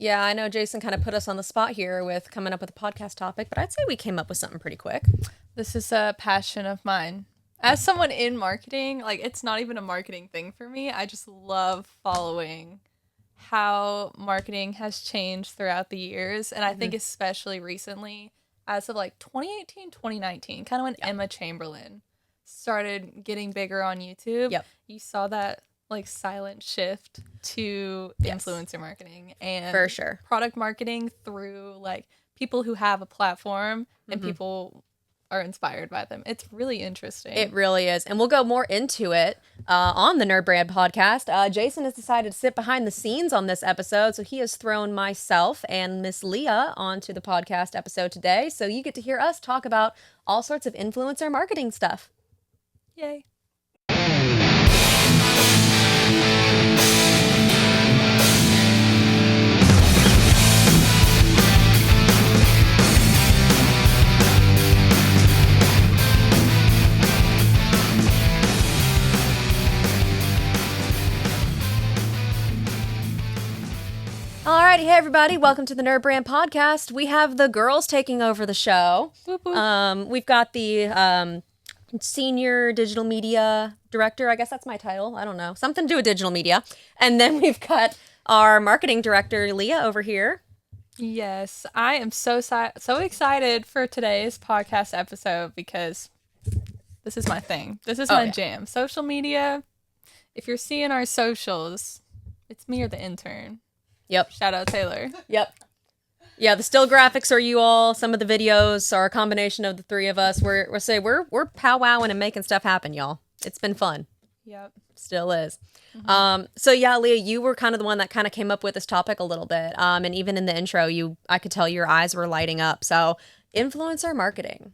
Yeah, I know Jason kind of put us on the spot here with coming up with a podcast topic, but I'd say we came up with something pretty quick. This is a passion of mine. As someone in marketing, like, it's not even a marketing thing for me. I just love following how marketing has changed throughout the years. And I think especially recently, as of like 2018, 2019, kind of when Emma Chamberlain started getting bigger on YouTube, you saw that like silent shift to influencer marketing and for sure product marketing through like people who have a platform and people are inspired by them. It's really interesting. It really is. And we'll go more into it on the NerdBrand podcast. Jason has decided to sit behind the scenes on this episode. So he has thrown myself and Miss Leah onto the podcast episode today. So you get to hear us talk about all sorts of influencer marketing stuff. Yay. Alrighty, hey everybody, welcome to the NerdBrand Podcast. We have the girls taking over the show. Boop, boop. We've got the senior digital media director, I guess that's my title, I don't know, something to do with digital media. And then we've got our marketing director, Leah, over here. Yes, I am so excited for today's podcast episode because this is my thing. This is my jam. Social media, if you're seeing our socials, it's me or the intern. Yep. Shout out Taylor. Yep. Yeah, the still graphics are you all. Some of the videos are a combination of the three of us. We're powwowing and making stuff happen, y'all. It's been fun. Yep. Still is. So yeah, Leah, you were kind of the one that kind of came up with this topic a little bit. And even in the intro, I could tell your eyes were lighting up. So influencer marketing.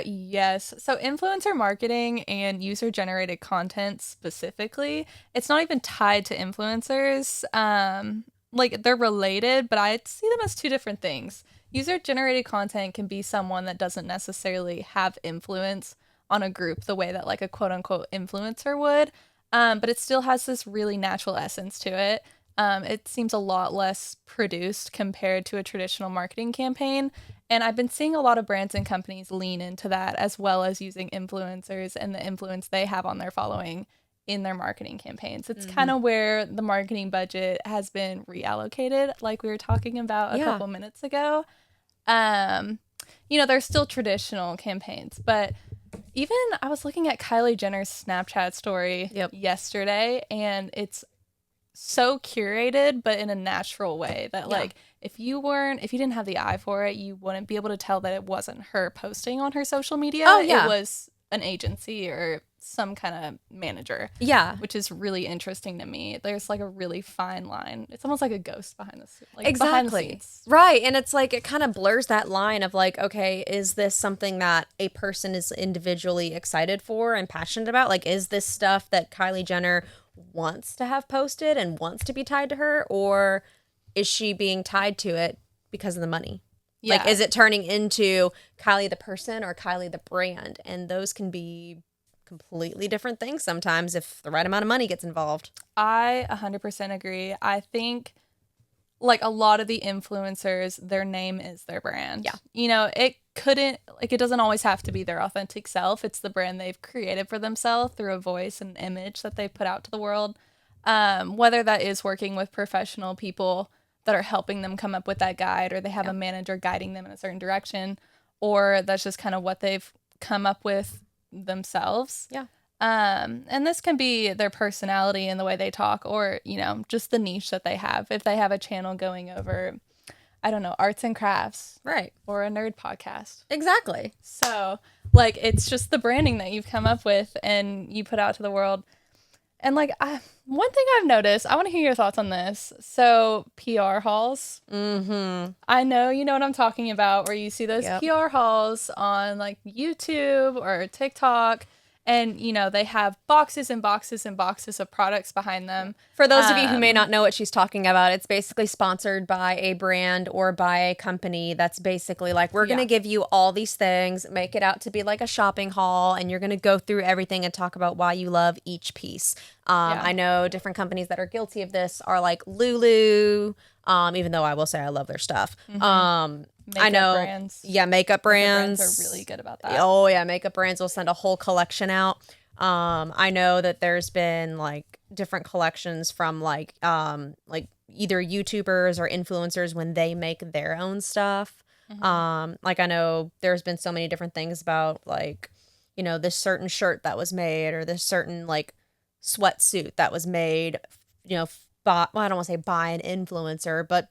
Yes. So influencer marketing and user-generated content specifically, it's not even tied to influencers. Like, they're related, but I see them as two different things. User-generated content can be someone that doesn't necessarily have influence on a group the way that, like, a quote-unquote influencer would, but it still has this really natural essence to it. It seems a lot less produced compared to a traditional marketing campaign, and I've been seeing a lot of brands and companies lean into that, as well as using influencers and the influence they have on their following in their marketing campaigns. It's kind of where the marketing budget has been reallocated, like we were talking about a couple minutes ago. They're still traditional campaigns, but even I was looking at Kylie Jenner's Snapchat story yesterday, and it's so curated, but in a natural way that like if you didn't have the eye for it, you wouldn't be able to tell that it wasn't her posting on her social media. It was an agency or some kind of manager. Yeah. Which is really interesting to me. There's like a really fine line. It's almost like a ghost behind the scenes. Like behind the scenes. Right. And it's like it kind of blurs that line of like, okay, is this something that a person is individually excited for and passionate about? Like, is this stuff that Kylie Jenner wants to have posted and wants to be tied to her? Or is she being tied to it because of the money? Yeah. Like, is it turning into Kylie the person or Kylie the brand? And those can be completely different things sometimes if the right amount of money gets involved. I 100% agree. I think like a lot of the influencers, their name is their brand. Yeah. It doesn't always have to be their authentic self. It's the brand they've created for themselves through a voice and image that they've put out to the world. Whether that is working with professional people that are helping them come up with that guide, or they have a manager guiding them in a certain direction, or that's just kind of what they've come up with themselves. Yeah. And this can be their personality and the way they talk, or, just the niche that they have. If they have a channel going over, I don't know, arts and crafts. Right. Or a nerd podcast. Exactly. So, like, it's just the branding that you've come up with and you put out to the world. And, like, one thing I've noticed, I want to hear your thoughts on this. So, PR hauls. I know you know what I'm talking about, where you see those PR hauls on, like, YouTube or TikTok. And, they have boxes and boxes and boxes of products behind them. For those of you who may not know what she's talking about, it's basically sponsored by a brand or by a company that's basically like, we're going to give you all these things, make it out to be like a shopping haul, and you're going to go through everything and talk about why you love each piece. Yeah. I know different companies that are guilty of this are like Lulu, even though I will say I love their stuff. I know, brands. yeah, makeup brands are really good about that. Oh yeah, makeup brands will send a whole collection out. I know that there's been like different collections from like either YouTubers or influencers when they make their own stuff. Like I know there's been so many different things about like, this certain shirt that was made or this certain like sweatsuit that was made, by, well, I don't want to say by an influencer, but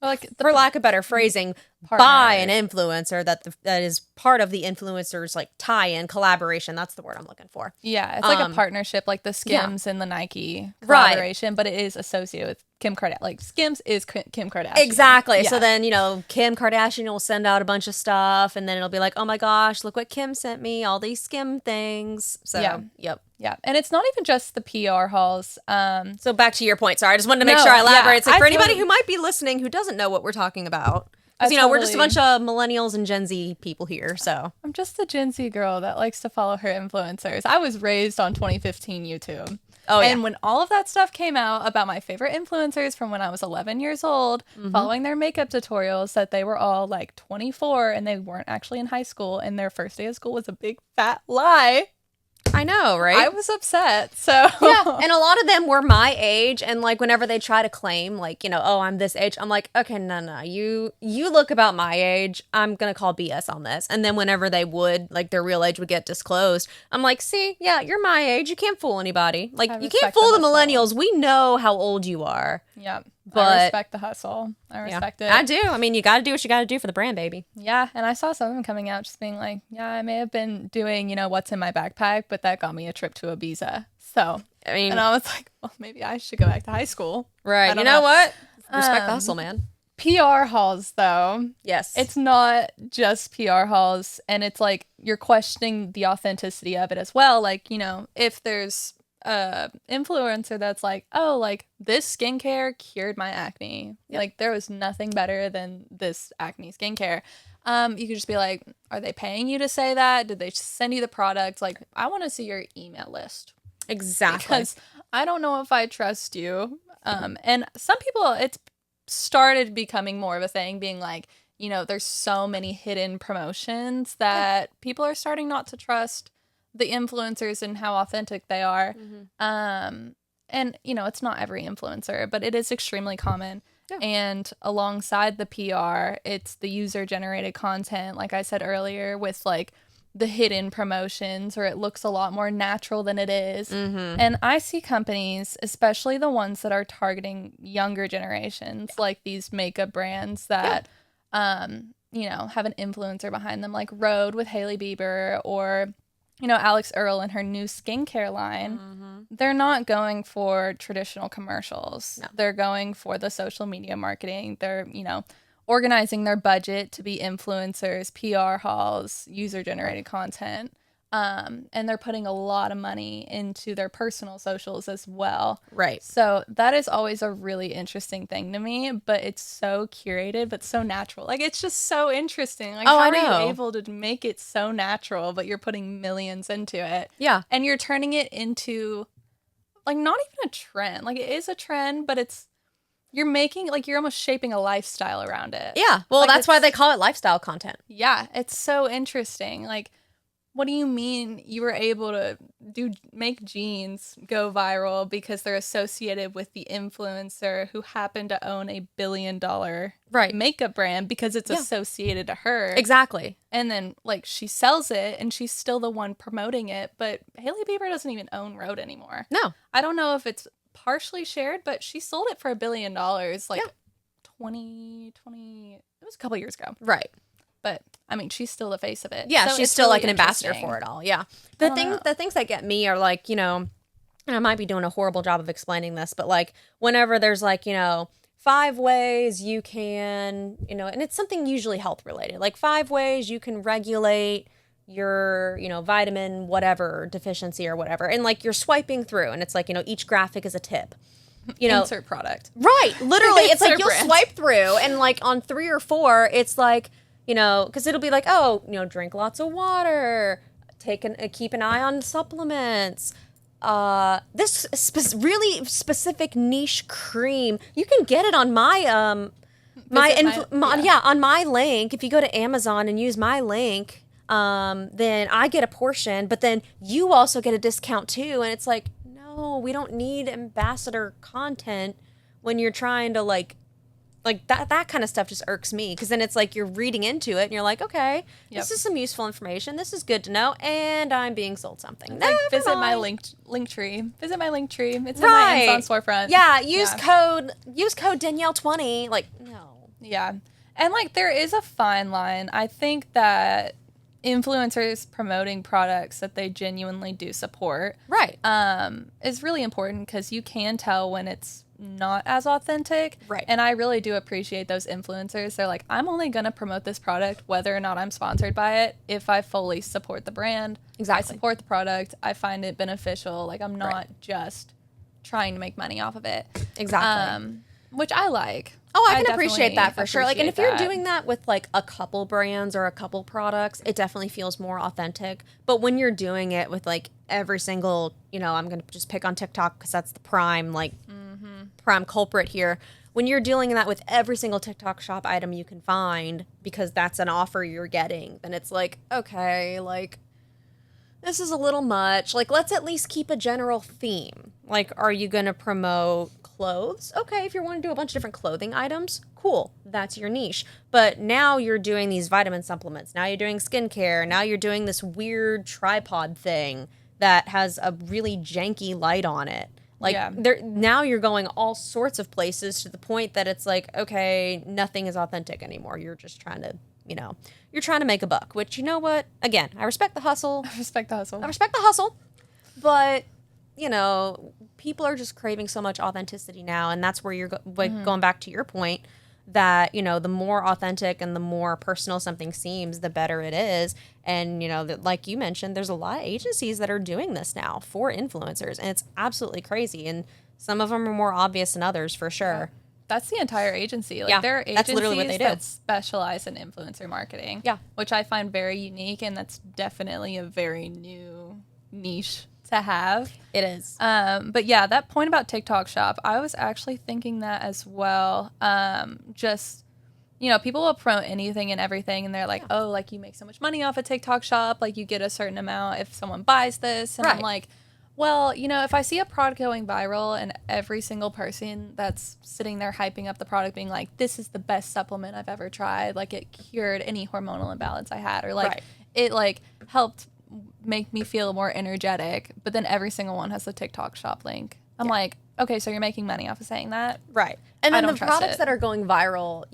Like for lack of better phrasing, partner. by an influencer that is part of the influencer's like tie-in collaboration. That's the word I'm looking for. Yeah, it's like a partnership, like the Skims and the Nike collaboration, but it is associated with Kim Kardashian. Like Skims is Kim Kardashian. Exactly. Yeah. So then, Kim Kardashian will send out a bunch of stuff and then it'll be like, oh my gosh, look what Kim sent me, all these Skim things. So, yep. Yeah. And it's not even just the PR hauls. So back to your point. Sorry, I just wanted to make sure I elaborate. It's like for anybody who might be listening who doesn't know what we're talking about. Because, we're just a bunch of millennials and Gen Z people here, so. I'm just a Gen Z girl that likes to follow her influencers. I was raised on 2015 YouTube. Oh, yeah. And when all of that stuff came out about my favorite influencers from when I was 11 years old, following their makeup tutorials, that they were all like 24 and they weren't actually in high school and their first day of school was a big fat lie. I know, right? I was upset. So yeah, and a lot of them were my age, and like whenever they try to claim like, oh, I'm this age, I'm like, okay, no, you look about my age. I'm gonna call BS on this. And then whenever they would, like their real age would get disclosed, I'm like, see, yeah, you're my age. You can't fool anybody. Like you can't fool the millennials. We know how old you are. Yeah. But I respect the hustle. I respect it. I do. I mean, you got to do what you got to do for the brand, baby. Yeah. And I saw some of them coming out just being like, yeah, I may have been doing, what's in my backpack, but that got me a trip to Ibiza. So, I mean, and I was like, well, maybe I should go back to high school. Right. You know what? Respect the hustle, man. PR hauls, though. Yes. It's not just PR hauls. And it's like you're questioning the authenticity of it as well. Like, if there's influencer that's like, oh, like this skincare cured my acne. Yep. Like there was nothing better than this acne skincare. You could just be like, are they paying you to say that? Did they send you the product? Like, I want to see your email list. Exactly. Because I don't know if I trust you. And some people, it's started becoming more of a thing, being like, there's so many hidden promotions that people are starting not to trust the influencers and how authentic they are. And, it's not every influencer, but it is extremely common. Yeah. And alongside the PR, it's the user-generated content, like I said earlier, with, like, the hidden promotions, or it looks a lot more natural than it is. And I see companies, especially the ones that are targeting younger generations, like these makeup brands that, have an influencer behind them, like Rhode with Hailey Bieber, or Alex Earle and her new skincare line. They're not going for traditional commercials. No. They're going for the social media marketing. They're, organizing their budget to be influencers, PR hauls, user-generated content. And they're putting a lot of money into their personal socials as well. Right. So that is always a really interesting thing to me, but it's so curated, but so natural. Like, it's just so interesting. Like, how are you able to make it so natural, but you're putting millions into it? Yeah. And you're turning it into, like, not even a trend. Like, it is a trend, but you're making, like, you're almost shaping a lifestyle around it. Yeah. Well, like, that's why they call it lifestyle content. Yeah. It's so interesting. Like, what do you mean you were able to make jeans go viral because they're associated with the influencer who happened to own $1 billion makeup brand because it's associated to her? Exactly. And then, like, she sells it and she's still the one promoting it, but Hailey Bieber doesn't even own Rhode anymore. No. I don't know if it's partially shared, but she sold it for $1 billion, like 2020, it was a couple years ago. Right. But I mean, she's still the face of it. Yeah, so she's still really like an ambassador for it all. Yeah. The things that get me are like, and I might be doing a horrible job of explaining this, but like whenever there's like, 5 ways you can, and it's something usually health related, like 5 ways you can regulate your, vitamin, whatever deficiency or whatever. And like you're swiping through and it's like, each graphic is a tip. Insert product. Right. Literally. It's like you'll swipe through and like on 3 or 4, it's like, because it'll be like, oh, drink lots of water, keep an eye on supplements, this really specific niche cream. You can get it on my on my link. If you go to Amazon and use my link, then I get a portion, but then you also get a discount too. And it's like, no, we don't need ambassador content when you're trying to like that kind of stuff just irks me, because then it's like you're reading into it and you're like, okay, this is some useful information. This is good to know, and I'm being sold something. Like, visit my link tree. Visit my link tree. It's in my Amazon storefront. Yeah, use code Danielle20. Like, no. Yeah, and like there is a fine line. I think that influencers promoting products that they genuinely do support, right, is really important, because you can tell when it's not as authentic. Right. And I really do appreciate those influencers. They're like, I'm only going to promote this product whether or not I'm sponsored by it if I fully support the brand. Exactly. I support the product. I find it beneficial. Like, I'm not just trying to make money off of it. Exactly. Which I like. Oh, I can appreciate that for sure. Like, and if you're doing that with like a couple brands or a couple products, it definitely feels more authentic. But when you're doing it with like every single, I'm going to just pick on TikTok because that's the prime culprit here. When you're dealing that with every single TikTok shop item you can find because that's an offer you're getting, then it's like, okay, like, this is a little much. Like, let's at least keep a general theme. Like, are you going to promote clothes? Okay, if you want to do a bunch of different clothing items, cool. That's your niche. But now you're doing these vitamin supplements. Now you're doing skincare. Now you're doing this weird tripod thing that has a really janky light on it. Like, now you're going all sorts of places to the point that it's like, okay, nothing is authentic anymore. You're just trying to, you're trying to make a buck, which, you know what? Again, I respect the hustle. I respect the hustle. But, people are just craving so much authenticity now. And that's where you're going back to your point that, the more authentic and the more personal something seems, the better it is. And, like you mentioned, there's a lot of agencies that are doing this now for influencers, and it's absolutely crazy. And some of them are more obvious than others, for sure. Yeah. That's the entire agency. Like, there are agencies that's literally what they do. That specialize in influencer marketing. Yeah. Which I find very unique, and that's definitely a very new niche to have. It is. But yeah, that point about TikTok shop, I was actually thinking that as well. Just, people will promote anything and everything, and they're like, oh, like, you make so much money off a TikTok shop, like, you get a certain amount if someone buys this. And I'm like, well, if I see a product going viral and every single person that's sitting there hyping up the product being like, this is the best supplement I've ever tried, like, it cured any hormonal imbalance I had, or like it like helped make me feel more energetic, but then every single one has the TikTok shop link. I'm like, okay, so you're making money off of saying that? Right. And then the products that are going viral,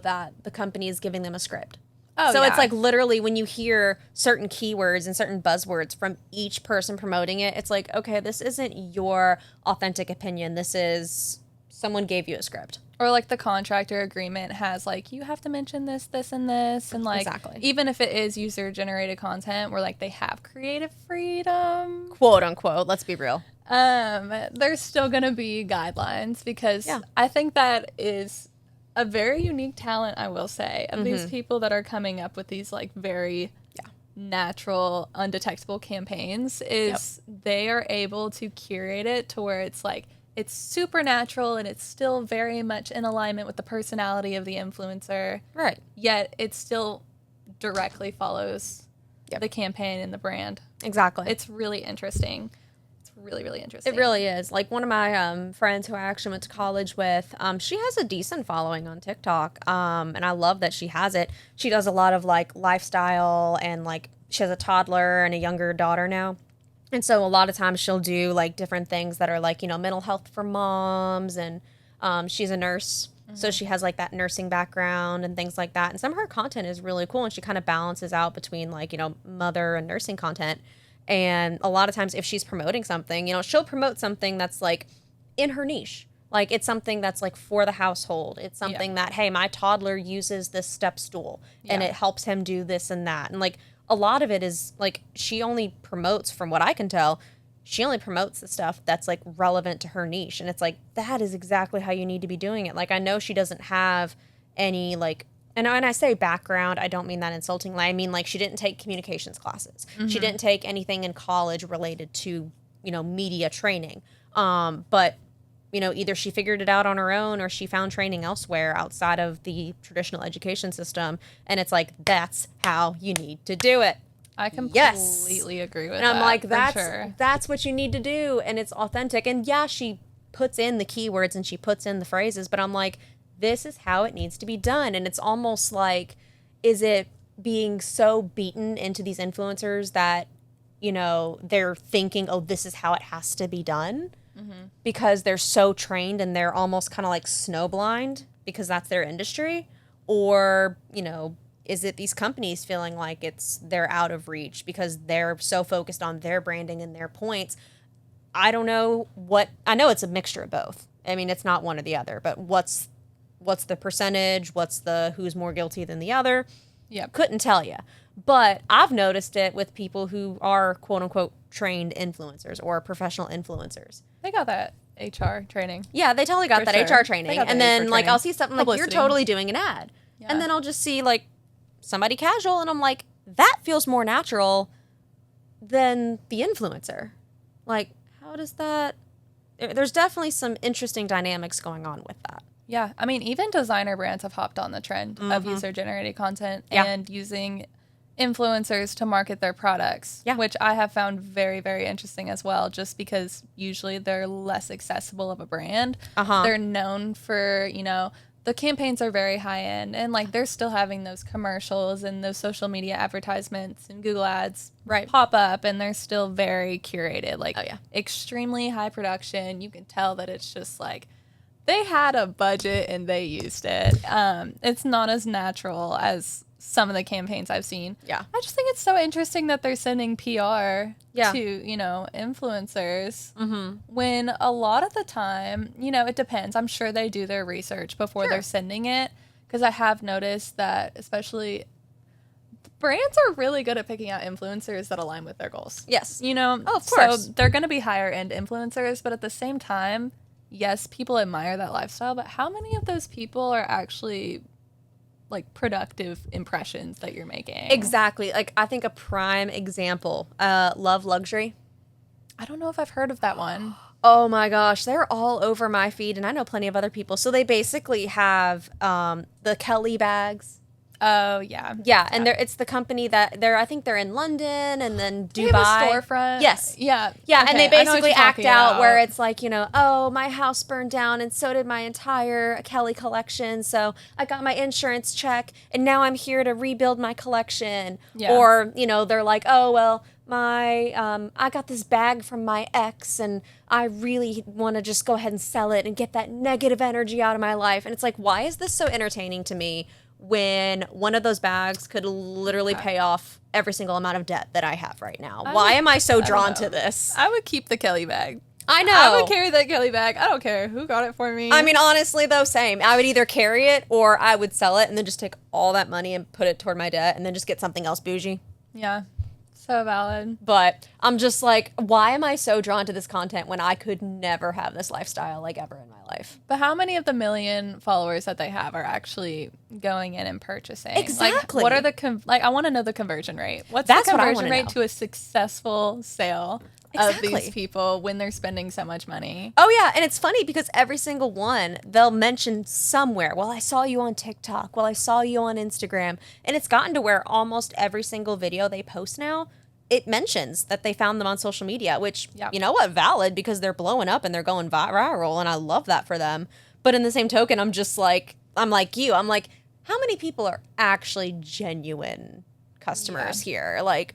that the company is giving them a script. Oh, so it's like literally when you hear certain keywords and certain buzzwords from each person promoting it, it's like, okay, this isn't your authentic opinion. This is someone gave you a script. Or like the contractor agreement has like, you have to mention this, this, and this. And like, even if it is user-generated content where like they have creative freedom, quote unquote, let's be real. There's still going to be guidelines, because I think that is a very unique talent, I will say, of these people that are coming up with these like very natural, undetectable campaigns, is they are able to curate it to where it's like, it's supernatural and it's still very much in alignment with the personality of the influencer. Right. Yet it still directly follows the campaign and the brand. Exactly. It's really interesting. It's really, really interesting. It really is. Like, one of my friends who I actually went to college with, she has a decent following on TikTok. And I love that she has it. She does a lot of like lifestyle, and like she has a toddler and a younger daughter now. And so a lot of times she'll do like different things that are like, mental health for moms, and she's a nurse. So she has like that nursing background and things like that. And some of her content is really cool, and she kind of balances out between like, mother and nursing content. And a lot of times if she's promoting something, she'll promote something that's like in her niche. Like, it's something that's like for the household. It's something that, hey, my toddler uses this step stool and it helps him do this and that. And like, a lot of it is like, she only promotes, from what I can tell, she only promotes the stuff that's like relevant to her niche. And it's like, that is exactly how you need to be doing it. Like, I know she doesn't have any like, and when I say background, I don't mean that insultingly. I mean, like, she didn't take communications classes. She didn't take anything in college related to media training. But either she figured it out on her own or she found training elsewhere outside of the traditional education system. And it's like, that's how you need to do it. I completely agree with that. And I'm like, that's what you need to do. And it's authentic. And yeah, she puts in the keywords and she puts in the phrases, but I'm like, this is how it needs to be done. And it's almost like, is it being so beaten into these influencers that, they're thinking, oh, this is how it has to be done, because they're so trained and they're almost kind of like snowblind because that's their industry? Or, is it these companies feeling like they're out of reach because they're so focused on their branding and their points? I don't know I know it's a mixture of both. I mean, it's not one or the other, but what's the percentage? What's who's more guilty than the other? Yep. Couldn't tell you. But I've noticed it with people who are quote unquote trained influencers or professional influencers. They got that HR training. Yeah, they totally got that HR training. And then like I'll see something like, you're totally doing an ad. Yeah. And then I'll just see like somebody casual and I'm like, that feels more natural than the influencer. Like, how does that... There's definitely some interesting dynamics going on with that. Yeah. I mean, even designer brands have hopped on the trend of user-generated content and using influencers to market their products, which I have found very, very interesting as well, just because usually they're less accessible of a brand. They're known for, the campaigns are very high end and like they're still having those commercials and those social media advertisements and Google ads pop up, and they're still very curated, like extremely high production. You can tell that it's just like they had a budget and they used it. It's not as natural as some of the campaigns I've seen. Yeah. I just think it's so interesting that they're sending PR to, influencers when a lot of the time, it depends. I'm sure they do their research before they're sending it, because I have noticed that especially brands are really good at picking out influencers that align with their goals. Yes. Oh, of course. So they're going to be higher end influencers, but at the same time, yes, people admire that lifestyle, but how many of those people are actually like productive impressions that you're making? Exactly. Like I think a prime example, Love Luxury. I don't know if I've heard of that one. Oh my gosh, they're all over my feed, and I know plenty of other people. So they basically have the Kelly bags. Oh yeah, and it's the company that I think they're in London and then Dubai. They have a storefront. Yes, yeah, okay. And they basically act out about. Where it's like, oh, my house burned down and so did my entire Kelly collection. So I got my insurance check and now I'm here to rebuild my collection. Yeah. Or they're like, oh well, I got this bag from my ex and I really want to just go ahead and sell it and get that negative energy out of my life. And it's like, why is this so entertaining to me when one of those bags could literally pay off every single amount of debt that I have right now? Why am I so drawn to this? I would keep the Kelly bag. I know. I would carry that Kelly bag. I don't care who got it for me. I mean, honestly, though, same. I would either carry it or I would sell it and then just take all that money and put it toward my debt and then just get something else bougie. Yeah. So valid. But I'm just like, why am I so drawn to this content when I could never have this lifestyle like ever in my life? But how many of the million followers that they have are actually going in and purchasing? Exactly. Like, what are the I want to know the conversion rate. What's That's the conversion what rate to a successful sale of these people when they're spending so much money? Oh yeah, and it's funny because every single one they'll mention somewhere. Well, I saw you on TikTok. Well, I saw you on Instagram, and it's gotten to where almost every single video they post now, it mentions that they found them on social media, which, you know what, valid, because they're blowing up and they're going viral, and I love that for them. But in the same token, I'm like you. I'm like, how many people are actually genuine customers here? Like,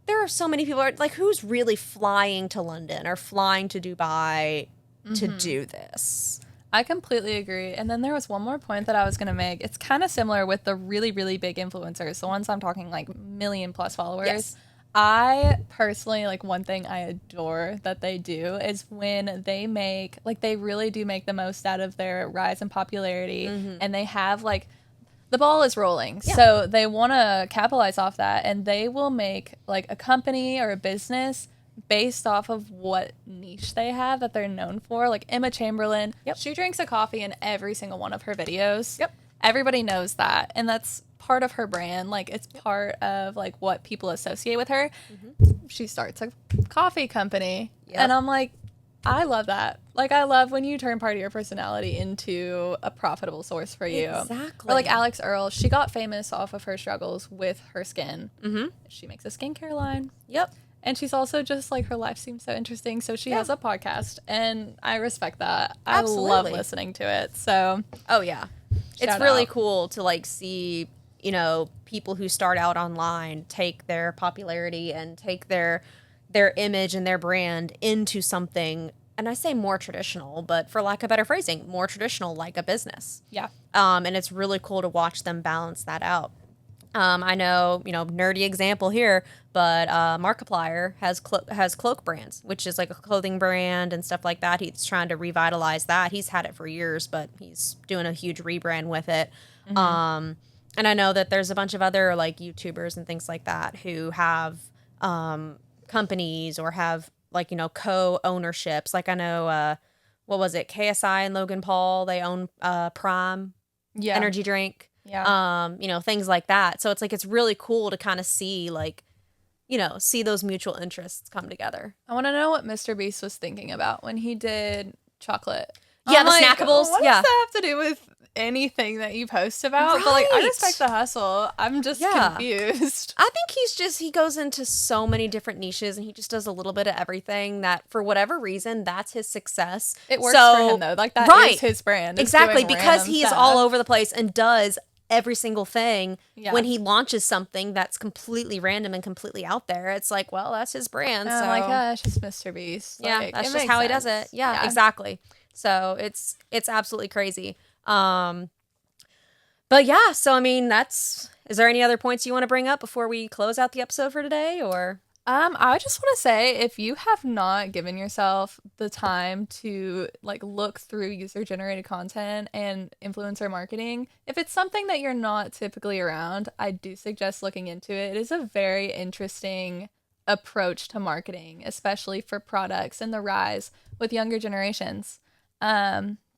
there are so many people, like, who's really flying to London or flying to Dubai to do this? I completely agree. And then there was one more point that I was going to make. It's kind of similar with the really, really big influencers, the ones I'm talking like million plus followers. Yes. I personally, like, one thing I adore that they do is when they make, like, they really do make the most out of their rise in popularity, and they have, like, the ball is rolling. Yeah. So they want to capitalize off that, and they will make, like, a company or a business based off of what niche they have that they're known for. Like Emma Chamberlain, she drinks a coffee in every single one of her videos. Yep. Everybody knows that, and that's part of her brand. Like, it's part of like what people associate with her. she starts a coffee company. Yep. And I'm like, I love that. Like, I love when you turn part of your personality into a profitable source for you. Exactly. Or like Alex Earl, she got famous off of her struggles with her skin. Mm-hmm. She makes a skincare line. Yep. And she's also just like, her life seems so interesting. So she has a podcast, and I respect that. Absolutely. I love listening to it. So, oh yeah, it's really cool to like see, you know, people who start out online take their popularity and take their image and their brand into something, and I say more traditional, but for lack of better phrasing, more traditional, like a business. Yeah. And it's really cool to watch them balance that out. I know, you know, nerdy example here, but Markiplier has Cloak Brands, which is like a clothing brand and stuff like that. He's trying to revitalize that. He's had it for years, but he's doing a huge rebrand with it. Mm-hmm. And I know that there's a bunch of other like YouTubers and things like that who have companies or have like, you know, co-ownerships. Like I know, what was it? KSI and Logan Paul, they own Prime energy drink. Yeah. You know, things like that. So it's like, it's really cool to kind of see like, you know, see those mutual interests come together. I want to know what Mr. Beast was thinking about when he did chocolate. Yeah, the snackables. What does that have to do with anything that you post about? But like, I respect the hustle. I'm just confused. I think he goes into so many different niches and he just does a little bit of everything that for whatever reason, that's his success. It works for him though. Like that is his brand. Exactly. Because he's all over the place and does every single thing. When he launches something that's completely random and completely out there, it's like, well, that's his brand. So like, it's just Mr. Beast. Yeah, like, that's just how he does it. Yeah, exactly. So it's absolutely crazy. But yeah, so I mean, is there any other points you want to bring up before we close out the episode for today, or? I just want to say, if you have not given yourself the time to like look through user-generated content and influencer marketing, if it's something that you're not typically around, I do suggest looking into it. It is a very interesting approach to marketing, especially for products and the rise with younger generations.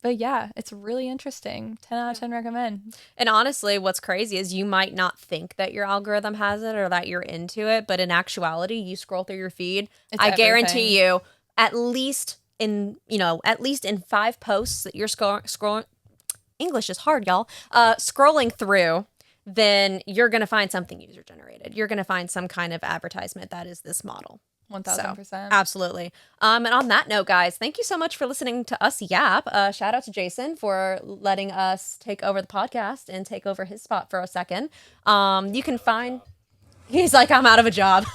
But yeah, it's really interesting. 10 out of 10 recommend. And honestly, what's crazy is you might not think that your algorithm has it or that you're into it, but in actuality, you scroll through your feed. I guarantee you, at least in 5 posts that you're scrolling, English is hard, y'all, scrolling through, then you're going to find something user generated. You're going to find some kind of advertisement that is this model. 1000%. So, absolutely. And on that note, guys, thank you so much for listening to us yap. Shout out to Jason for letting us take over the podcast and take over his spot for a second. You can find... He's like, I'm out of a job.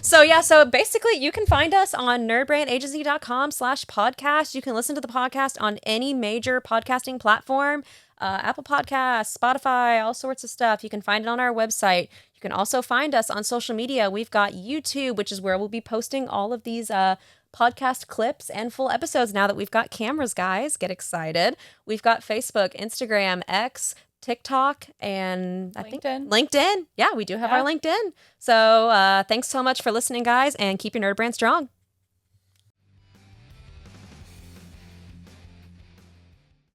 So basically you can find us on nerdbrandagency.com/podcast. You can listen to the podcast on any major podcasting platform, Apple Podcasts, Spotify, all sorts of stuff. You can find it on our website. You can also find us on social media. We've got YouTube, which is where we'll be posting all of these podcast clips and full episodes now that we've got cameras, guys. Get excited. We've got Facebook, Instagram, X, TikTok, and I think LinkedIn. Yeah, we do have our LinkedIn. So thanks so much for listening, guys, and keep your nerd brand strong.